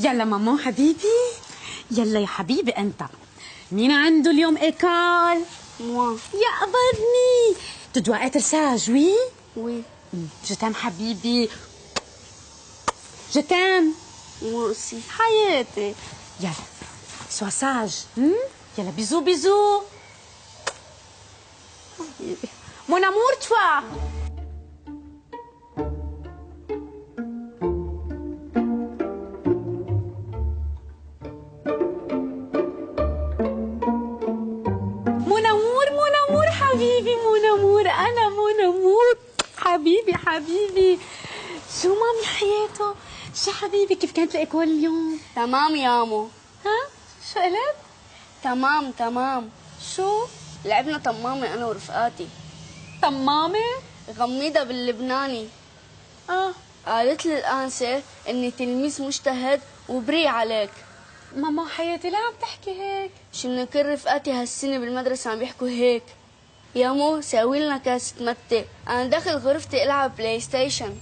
يلا ماما حبيبي، يلا يا حبيبي انت. مين عنده اليوم ايكول؟ موا. يا قبضني. Tu dois être sage, oui? Oui. Je t'aime حبيبي. Je t'aime. Moi aussi. حياتي. يلا sois sage. يلا بيزو بيزو. Mon amour, toi. مون امور حبيبي، مون امور، انا مون امور حبيبي حبيبي. شو مامي حياته؟ شو حبيبي كيف كانت الايكول اليوم؟ تمام يامو. ها؟ شو قلت؟ تمام. شو؟ لعبنا طمامة أنا ورفقاتي. طمامة؟ غميضة باللبناني. قالت لي الآنسة إني تلميذ مجتهد وبريء عليك. ماما حياتي ليه عم تحكي هيك؟ شنو كل رفقاتي هالسنة بالمدرسة عم يحكوا هيك. يامو ساوي لنا كاسة متة، أنا داخل غرفتي ألعب بلاي ستيشن.